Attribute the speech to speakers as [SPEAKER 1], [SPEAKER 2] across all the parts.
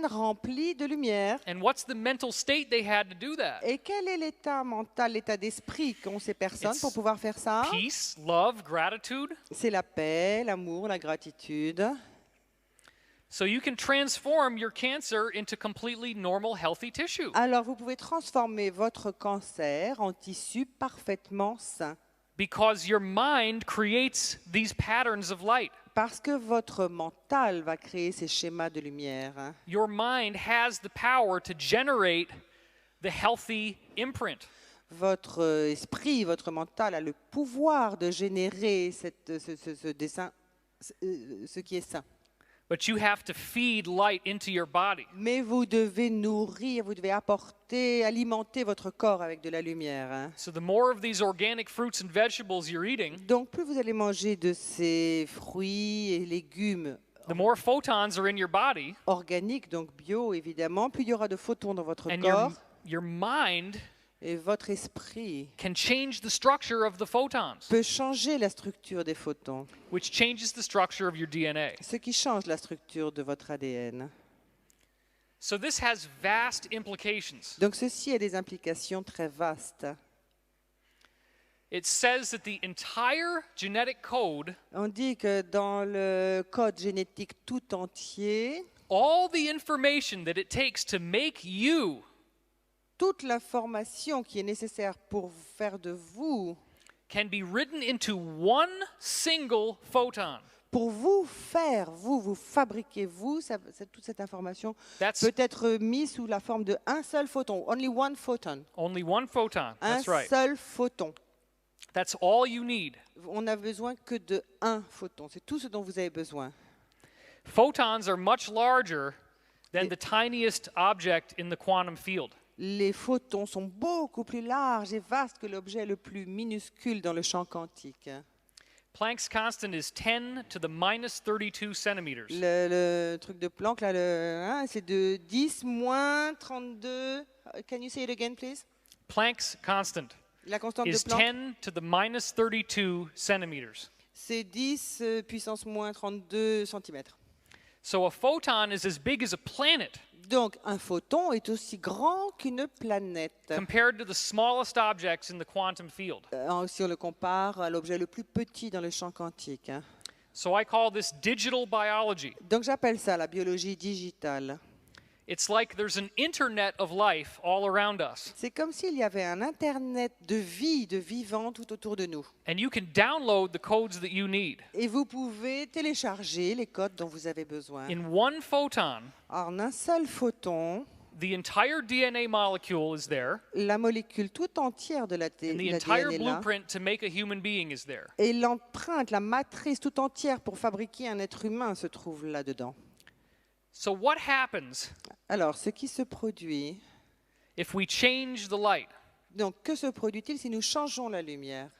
[SPEAKER 1] remplie de lumière.
[SPEAKER 2] And what's the mental state they had to do that?
[SPEAKER 1] Et quel est l'état mental, l'état d'esprit qu'ont ces personnes
[SPEAKER 2] It's
[SPEAKER 1] pour pouvoir faire ça?
[SPEAKER 2] Peace, love, gratitude.
[SPEAKER 1] C'est la paix, l'amour, la gratitude.
[SPEAKER 2] So you can transform your cancer into completely normal, healthy tissue.
[SPEAKER 1] Alors vous pouvez transformer votre cancer en tissu parfaitement sain.
[SPEAKER 2] Because your mind creates these patterns of light.
[SPEAKER 1] Parce que votre mental va créer ces schémas de lumière.
[SPEAKER 2] Your mind has the power to generate the healthy imprint.
[SPEAKER 1] Votre esprit, votre mental a le pouvoir de générer ce dessin, ce qui est sain.
[SPEAKER 2] But you have to feed light into your body.
[SPEAKER 1] Mais vous devez nourrir, vous devez apporter, alimenter votre corps avec de la lumière.
[SPEAKER 2] So the more of these organic fruits and vegetables you're eating,
[SPEAKER 1] Donc plus vous allez manger de ces fruits et légumes
[SPEAKER 2] the more photons are in your body,
[SPEAKER 1] organiques, donc bio évidemment, plus il y aura de photons dans votre
[SPEAKER 2] and
[SPEAKER 1] corps
[SPEAKER 2] your mind
[SPEAKER 1] et votre esprit
[SPEAKER 2] can change the structure of the photons,
[SPEAKER 1] peut changer la structure des photons,
[SPEAKER 2] which changes the structure of your DNA.
[SPEAKER 1] ce qui change la structure de votre ADN.
[SPEAKER 2] So this has vast implications.
[SPEAKER 1] Donc ceci a des implications très vastes.
[SPEAKER 2] It says that the entire genetic code,
[SPEAKER 1] On dit que dans le code génétique tout entier,
[SPEAKER 2] all the information that it takes to make you
[SPEAKER 1] toute l'information qui est nécessaire pour faire de vous,
[SPEAKER 2] can be written into one single photon.
[SPEAKER 1] pour vous faire, vous fabriquer, toute cette information
[SPEAKER 2] That's
[SPEAKER 1] peut être mise sous la forme de un seul photon, only one photon,
[SPEAKER 2] only one photon.
[SPEAKER 1] un
[SPEAKER 2] That's right.
[SPEAKER 1] seul photon.
[SPEAKER 2] That's all you need.
[SPEAKER 1] On n'a besoin que de un photon, c'est tout ce dont vous avez besoin.
[SPEAKER 2] Photons are much larger than the tiniest object in the quantum field.
[SPEAKER 1] Les photons sont beaucoup plus larges et vastes que l'objet le plus minuscule dans le champ quantique.
[SPEAKER 2] Planck's constant is 10 to the minus 32 centimeters.
[SPEAKER 1] Le truc de Planck, là, c'est de 10 moins 32. Can you say it again, please?
[SPEAKER 2] Planck's constant
[SPEAKER 1] La constante de
[SPEAKER 2] is
[SPEAKER 1] Planck,
[SPEAKER 2] 10 to the minus 32 centimeters.
[SPEAKER 1] c'est 10 puissance moins 32 cm.
[SPEAKER 2] So a photon is as big as a planet
[SPEAKER 1] Donc, un photon est aussi grand qu'une planète.
[SPEAKER 2] compared to the smallest objects in the quantum field.
[SPEAKER 1] Si on le compare à l'objet le plus petit dans le champ quantique.
[SPEAKER 2] So I call this digital biology.
[SPEAKER 1] Donc, j'appelle ça la biologie digitale.
[SPEAKER 2] It's like there's an internet of life all around us.
[SPEAKER 1] C'est comme s'il y avait un internet de vie, de vivant tout autour de nous.
[SPEAKER 2] And you can download the codes that you need.
[SPEAKER 1] Et vous pouvez télécharger les codes dont vous avez besoin.
[SPEAKER 2] In one photon,
[SPEAKER 1] En un seul photon,
[SPEAKER 2] the entire DNA molecule is there,
[SPEAKER 1] la molécule tout entière de
[SPEAKER 2] and the
[SPEAKER 1] l'ADN
[SPEAKER 2] entire
[SPEAKER 1] est là.
[SPEAKER 2] blueprint to make a human being is there.
[SPEAKER 1] Et l'empreinte, la matrice tout entière pour fabriquer un être humain se trouve là-dedans.
[SPEAKER 2] So what happens
[SPEAKER 1] Alors, ce qui se produit,
[SPEAKER 2] if we change the light?
[SPEAKER 1] donc que se produit-il si nous changeons la lumière?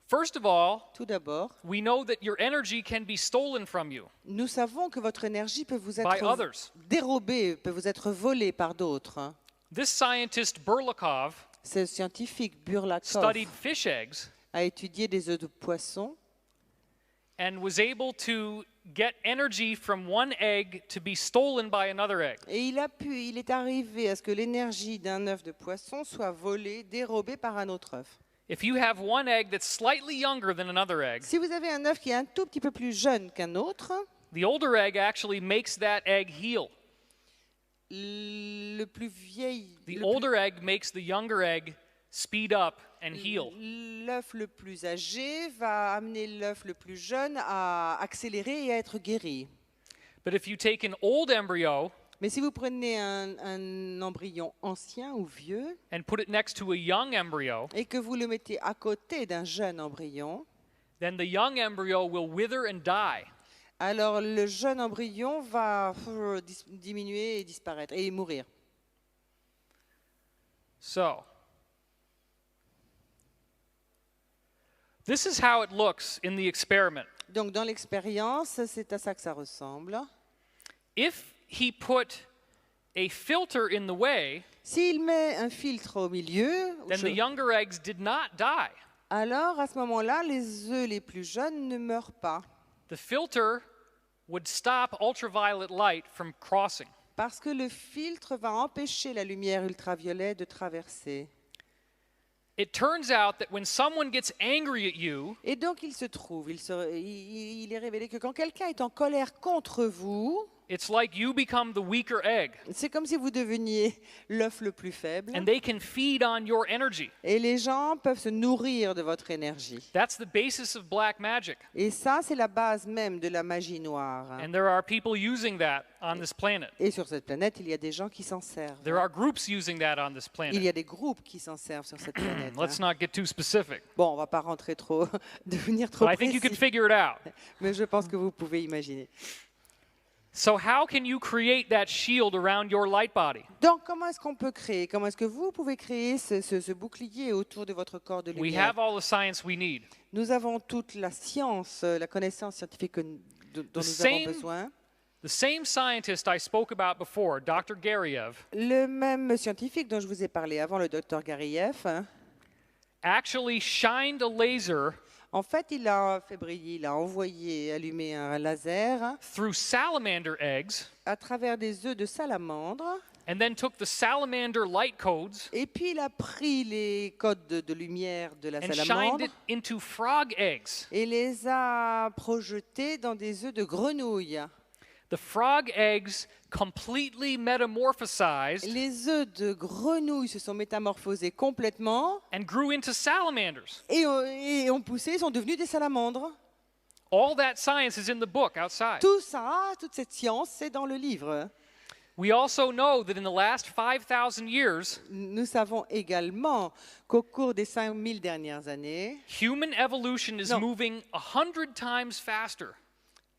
[SPEAKER 2] First of all,
[SPEAKER 1] Tout d'abord,
[SPEAKER 2] we know that your energy can be stolen from you
[SPEAKER 1] nous savons que votre énergie peut vous
[SPEAKER 2] by
[SPEAKER 1] être
[SPEAKER 2] others.
[SPEAKER 1] dérobée, peut vous être volée par d'autres.
[SPEAKER 2] This scientist Burlakov
[SPEAKER 1] Ce scientifique Burlakov
[SPEAKER 2] studied fish eggs
[SPEAKER 1] a étudié des œufs de poisson
[SPEAKER 2] and was able to get energy from one egg to be stolen by another egg.
[SPEAKER 1] et il est arrivé à ce que l'énergie d'un œuf de poisson soit volée, dérobée par un autre œuf.
[SPEAKER 2] If you have one egg that's slightly younger than another egg,
[SPEAKER 1] Si vous avez un œuf qui est un tout petit peu plus jeune qu'un autre,
[SPEAKER 2] the older egg actually makes that egg heal.
[SPEAKER 1] le plus vieil,
[SPEAKER 2] The older egg makes the younger egg speed up and heal.
[SPEAKER 1] l'œuf le plus âgé va amener l'œuf le plus jeune à accélérer et à être guéri.
[SPEAKER 2] But if you take an old embryo
[SPEAKER 1] Mais si vous prenez un embryon ancien ou vieux
[SPEAKER 2] and put it next to a young embryo,
[SPEAKER 1] et que vous le mettez à côté d'un jeune embryon,
[SPEAKER 2] then the young embryo will wither and die.
[SPEAKER 1] alors le jeune embryon va diminuer et disparaître et mourir.
[SPEAKER 2] So, this is how it looks in the experiment.
[SPEAKER 1] Donc dans l'expérience, c'est à ça que ça ressemble.
[SPEAKER 2] If he put a filter in the way,
[SPEAKER 1] S'il met un filtre au milieu,
[SPEAKER 2] then the younger eggs did not die.
[SPEAKER 1] alors à ce moment-là, les œufs les plus jeunes ne meurent pas.
[SPEAKER 2] The filter would stop ultraviolet light from crossing.
[SPEAKER 1] Parce que le filtre va empêcher la lumière ultraviolette de traverser.
[SPEAKER 2] It turns out that when someone gets angry at you,
[SPEAKER 1] Et donc il se trouve, il est révélé que quand quelqu'un est en colère contre vous,
[SPEAKER 2] it's like you become the weaker egg,
[SPEAKER 1] c'est comme si vous deveniez l'œuf le plus faible.
[SPEAKER 2] and they can feed on your energy.
[SPEAKER 1] Et les gens peuvent se nourrir de votre énergie.
[SPEAKER 2] That's the basis of black magic.
[SPEAKER 1] Et ça, c'est la base même de la magie noire.
[SPEAKER 2] And there are people using that on this planet.
[SPEAKER 1] Et sur cette planète, il y a des gens qui s'en servent.
[SPEAKER 2] There are groups using that on this
[SPEAKER 1] Il
[SPEAKER 2] planet.
[SPEAKER 1] y a des groupes qui s'en servent sur cette planète.
[SPEAKER 2] Let's not get too specific,
[SPEAKER 1] Bon, on va pas rentrer trop, devenir trop
[SPEAKER 2] but I think you can
[SPEAKER 1] précis,
[SPEAKER 2] figure it out.
[SPEAKER 1] mais je pense que vous pouvez imaginer.
[SPEAKER 2] So how can you create that shield around your light body?
[SPEAKER 1] Donc, comment est-ce qu'on peut créer? Comment est-ce que vous pouvez créer ce bouclier autour de votre corps de
[SPEAKER 2] We
[SPEAKER 1] lumière?
[SPEAKER 2] have all the science we need.
[SPEAKER 1] Nous avons toute la science, la connaissance scientifique dont nous avons
[SPEAKER 2] same-
[SPEAKER 1] besoin.
[SPEAKER 2] The same scientist I spoke about before, Dr. Gariev,
[SPEAKER 1] Le même scientifique dont je vous ai parlé avant, le docteur Gariev,
[SPEAKER 2] actually shined a laser
[SPEAKER 1] en fait, il a fait briller, il a envoyé allumer un laser
[SPEAKER 2] through salamander eggs
[SPEAKER 1] à travers des œufs de salamandre.
[SPEAKER 2] and then took the salamander light codes
[SPEAKER 1] Et puis, il a pris les codes de lumière de la
[SPEAKER 2] and
[SPEAKER 1] salamandre
[SPEAKER 2] shined it into frog eggs.
[SPEAKER 1] et les a projetés dans des œufs de grenouille.
[SPEAKER 2] The frog eggs completely metamorphosized
[SPEAKER 1] Les œufs de grenouille se sont métamorphosés complètement
[SPEAKER 2] and grew into salamanders.
[SPEAKER 1] et ont poussé, sont devenus des salamandres.
[SPEAKER 2] All that science is in the book outside.
[SPEAKER 1] Tout ça, toute cette science, c'est dans le livre.
[SPEAKER 2] We also know that in the last 5,000 years,
[SPEAKER 1] Nous savons également qu'au cours des 5000 dernières années,
[SPEAKER 2] human evolution is
[SPEAKER 1] No.
[SPEAKER 2] moving 100 times faster.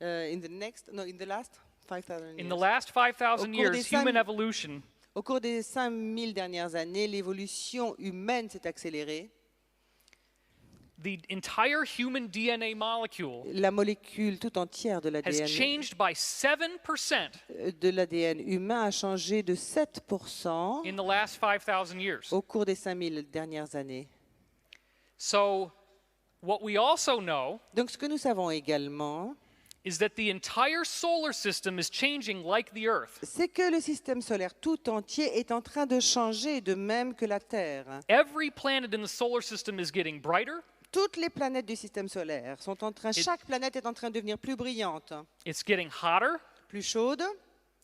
[SPEAKER 1] in the last 5000
[SPEAKER 2] In
[SPEAKER 1] years.
[SPEAKER 2] the last 5,000
[SPEAKER 1] Au cours
[SPEAKER 2] years,
[SPEAKER 1] des
[SPEAKER 2] human
[SPEAKER 1] 5
[SPEAKER 2] evolution
[SPEAKER 1] Au cours des 5000 dernières années, l'évolution humaine s'est accélérée.
[SPEAKER 2] the entire human DNA molecule
[SPEAKER 1] La molécule tout entière
[SPEAKER 2] has changed by 7%
[SPEAKER 1] de l'ADN humain a changé de 7%
[SPEAKER 2] in the last 5,000 years.
[SPEAKER 1] au cours des 5000 dernières années.
[SPEAKER 2] So, what we also know
[SPEAKER 1] Donc ce que nous savons également,
[SPEAKER 2] is that the entire solar system is changing like the Earth.
[SPEAKER 1] c'est que le système solaire tout entier est en train de changer, de même que la Terre.
[SPEAKER 2] Every planet in the solar system is getting brighter,
[SPEAKER 1] Toutes les planètes du système solaire sont en train, chaque planète est en train de devenir plus brillante,
[SPEAKER 2] it's getting hotter,
[SPEAKER 1] plus chaude.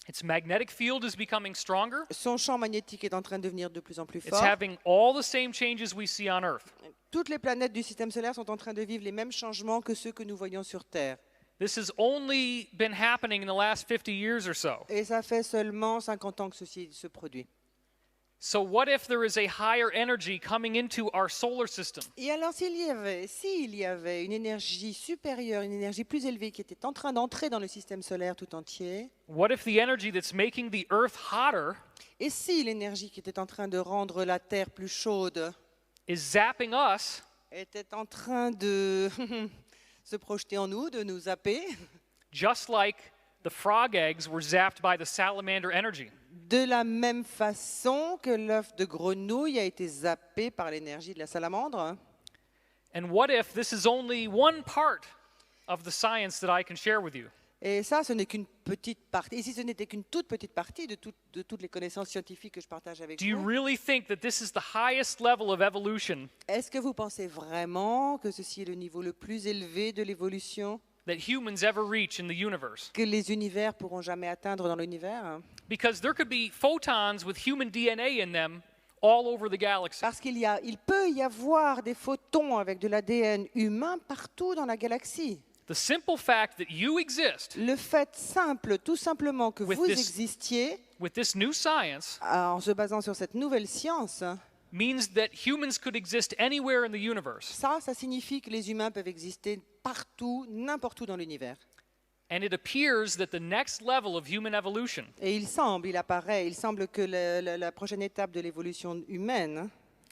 [SPEAKER 2] its magnetic field is becoming stronger,
[SPEAKER 1] Son champ magnétique est en train de devenir de plus en plus
[SPEAKER 2] it's
[SPEAKER 1] fort.
[SPEAKER 2] having all the same changes we see on Earth.
[SPEAKER 1] Toutes les planètes du système solaire sont en train de vivre les mêmes changements que ceux que nous voyons sur Terre.
[SPEAKER 2] This has only been happening in the last 50 years or so.
[SPEAKER 1] Et ça fait seulement 50 ans que ceci se produit.
[SPEAKER 2] So what if there is a higher energy coming into our solar system?
[SPEAKER 1] Et alors s'il y avait une énergie supérieure, une énergie plus élevée qui était en train d'entrer dans le système solaire tout entier,
[SPEAKER 2] What if the energy that's making the Earth hotter
[SPEAKER 1] et si l'énergie qui était en train de rendre la Terre plus chaude
[SPEAKER 2] is zapping us
[SPEAKER 1] était en train de se projeter en nous, de nous zapper,
[SPEAKER 2] just like the frog eggs were zapped by the salamander energy?
[SPEAKER 1] de la même façon que l'œuf de grenouille a été zappé par l'énergie de la salamandre?
[SPEAKER 2] And what if this is only one part of the science that I can share with you?
[SPEAKER 1] Et ça, ce n'est qu'une petite partie. Et si ce n'était qu'une toute petite partie de toutes les connaissances scientifiques que je partage avec
[SPEAKER 2] Do you
[SPEAKER 1] vous,
[SPEAKER 2] really think that this is the highest level of evolution
[SPEAKER 1] est-ce que vous pensez vraiment que ceci est le niveau le plus élevé de l'évolution
[SPEAKER 2] that humans ever reach in the universe?
[SPEAKER 1] que les univers pourront jamais atteindre dans l'univers?
[SPEAKER 2] Because there could be photons with human DNA in them all over the galaxy.
[SPEAKER 1] Parce il peut y avoir des photons avec de l'ADN humain partout dans la galaxie.
[SPEAKER 2] The simple fact that you exist
[SPEAKER 1] Le fait simple, tout simplement, que
[SPEAKER 2] With
[SPEAKER 1] vous
[SPEAKER 2] this-
[SPEAKER 1] existiez
[SPEAKER 2] with this new science
[SPEAKER 1] en se basant sur cette nouvelle science,
[SPEAKER 2] means that humans could exist anywhere in the universe.
[SPEAKER 1] ça signifie que les humains peuvent exister partout, n'importe où dans l'univers.
[SPEAKER 2] And it appears that the next level of human evolution
[SPEAKER 1] Et il semble que la prochaine étape de l'évolution humaine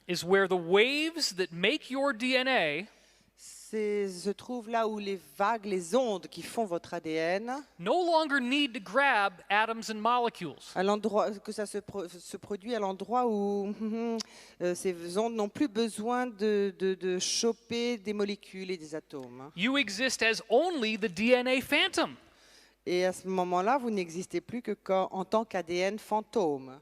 [SPEAKER 2] is where the waves that make your DNA
[SPEAKER 1] se trouve là où les vagues, les ondes qui font votre ADN,
[SPEAKER 2] no longer need to grab atoms and molecules.
[SPEAKER 1] à l'endroit que ça se produit à l'endroit où ces ondes n'ont plus besoin de choper des molécules et des atomes.
[SPEAKER 2] You exist as only the DNA phantom.
[SPEAKER 1] Et à ce moment-là, vous n'existez plus que en tant qu'ADN fantôme.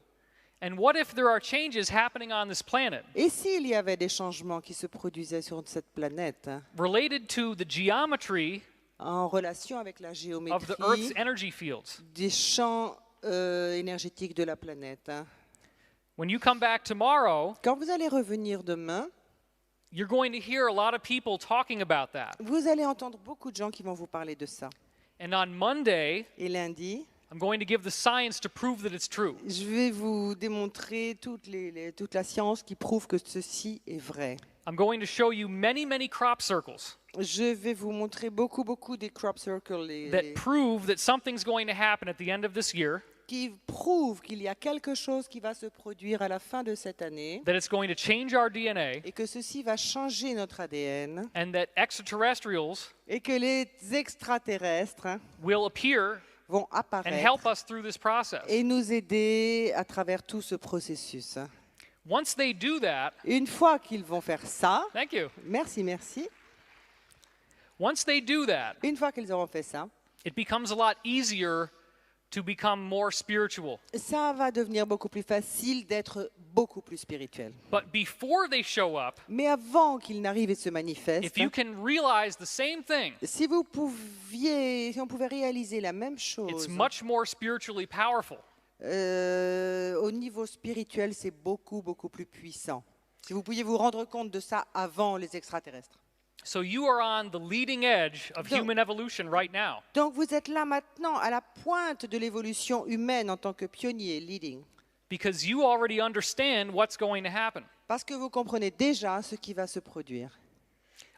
[SPEAKER 2] And what if there are changes happening on this planet
[SPEAKER 1] Et s'il y avait des changements qui se produisaient sur cette planète
[SPEAKER 2] related to the geometry
[SPEAKER 1] en relation avec la
[SPEAKER 2] of the
[SPEAKER 1] géométrie
[SPEAKER 2] Earth's energy fields?
[SPEAKER 1] des champs énergétiques de la planète?
[SPEAKER 2] When you come back tomorrow,
[SPEAKER 1] Quand vous allez revenir demain,
[SPEAKER 2] you're going to hear a lot of people talking about that.
[SPEAKER 1] vous allez entendre beaucoup de gens qui vont vous parler de ça.
[SPEAKER 2] And on Monday,
[SPEAKER 1] Et lundi,
[SPEAKER 2] I'm going to give the science to prove that it's true.
[SPEAKER 1] je vais vous démontrer toute la science qui prouve que ceci est vrai.
[SPEAKER 2] I'm going to show you many, many crop circles
[SPEAKER 1] Je vais vous montrer beaucoup des crop circles
[SPEAKER 2] that prove that something's going to happen at the end of this year,
[SPEAKER 1] qui prouvent qu'il y a quelque chose qui va se produire à la fin de cette année
[SPEAKER 2] that it's going to change our DNA,
[SPEAKER 1] et que ceci va changer notre ADN
[SPEAKER 2] and that extraterrestrials
[SPEAKER 1] et que les extraterrestres
[SPEAKER 2] will appear
[SPEAKER 1] vont
[SPEAKER 2] and
[SPEAKER 1] apparaître
[SPEAKER 2] help us through this process.
[SPEAKER 1] et nous aider à travers tout ce processus.
[SPEAKER 2] Once they do that,
[SPEAKER 1] Une fois qu'ils vont faire ça,
[SPEAKER 2] thank you.
[SPEAKER 1] merci,
[SPEAKER 2] Once they do that,
[SPEAKER 1] une fois qu'ils auront fait ça,
[SPEAKER 2] it becomes a lot easier to become more spiritual.
[SPEAKER 1] ça va devenir beaucoup plus facile d'être beaucoup plus spirituel.
[SPEAKER 2] But before they show up,
[SPEAKER 1] Mais avant qu'ils n'arrivent et se manifestent,
[SPEAKER 2] if you can realize the same thing,
[SPEAKER 1] si on pouvait réaliser la même
[SPEAKER 2] it's
[SPEAKER 1] chose,
[SPEAKER 2] much more spiritually powerful.
[SPEAKER 1] au niveau spirituel, c'est beaucoup plus puissant. Si vous pouviez vous rendre compte de ça avant les extraterrestres.
[SPEAKER 2] So you are on the leading edge of
[SPEAKER 1] Donc-
[SPEAKER 2] human evolution right now.
[SPEAKER 1] Donc vous êtes là maintenant à la pointe de l'évolution humaine en tant que pionnier, leading.
[SPEAKER 2] Because you already understand what's going to happen.
[SPEAKER 1] Parce que vous comprenez déjà ce qui va se produire.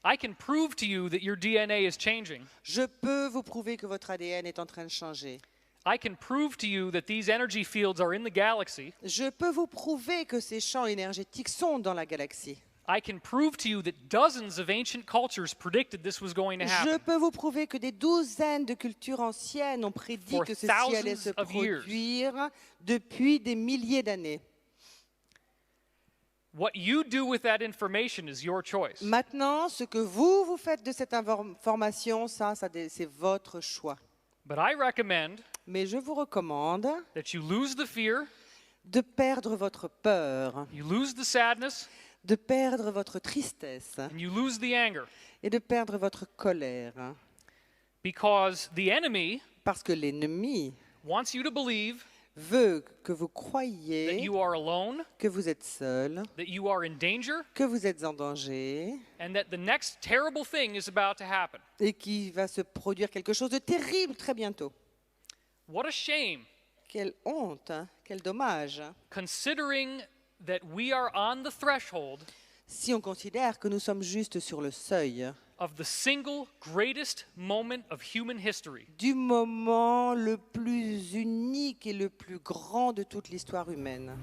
[SPEAKER 2] I can prove to you that your DNA is changing.
[SPEAKER 1] Je peux vous prouver que votre ADN est en train de changer.
[SPEAKER 2] I can prove to you that these energy fields are in the galaxy.
[SPEAKER 1] Je peux vous prouver que ces champs énergétiques sont dans la galaxie.
[SPEAKER 2] I can prove to you that dozens of ancient cultures predicted this was going to
[SPEAKER 1] Je
[SPEAKER 2] happen.
[SPEAKER 1] peux vous prouver que des douzaines de cultures anciennes ont prédit
[SPEAKER 2] For
[SPEAKER 1] que ceci allait
[SPEAKER 2] thousands
[SPEAKER 1] se
[SPEAKER 2] of years.
[SPEAKER 1] produire depuis des milliers d'années.
[SPEAKER 2] What you do with that information is your choice.
[SPEAKER 1] Maintenant, ce que vous faites de cette information, c'est votre choix.
[SPEAKER 2] But I recommend
[SPEAKER 1] Mais je vous recommande
[SPEAKER 2] that you lose the fear,
[SPEAKER 1] de perdre votre peur,
[SPEAKER 2] you lose the sadness,
[SPEAKER 1] de perdre votre tristesse
[SPEAKER 2] and you lose the anger.
[SPEAKER 1] et de perdre votre colère.
[SPEAKER 2] Because the enemy
[SPEAKER 1] Parce que l'ennemi
[SPEAKER 2] wants you to believe
[SPEAKER 1] veut que vous
[SPEAKER 2] that
[SPEAKER 1] croyiez
[SPEAKER 2] you are alone,
[SPEAKER 1] que vous êtes seul,
[SPEAKER 2] that you are in danger,
[SPEAKER 1] que vous êtes en danger
[SPEAKER 2] and that the next terrible thing is about to happen.
[SPEAKER 1] et qu'il va se produire quelque chose de terrible très bientôt.
[SPEAKER 2] What a shame,
[SPEAKER 1] Quelle honte, hein, quel dommage,
[SPEAKER 2] considering that we are on the threshold
[SPEAKER 1] si on considère que nous sommes juste sur le seuil
[SPEAKER 2] of the single greatest moment of human history.
[SPEAKER 1] du moment le plus unique et le plus grand de toute l'histoire humaine.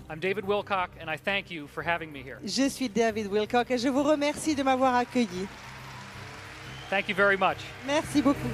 [SPEAKER 2] I'm David Wilcock, and I thank you for having me here.
[SPEAKER 1] Je suis David Wilcock et je vous remercie de m'avoir accueilli.
[SPEAKER 2] Thank you very much.
[SPEAKER 1] Merci beaucoup.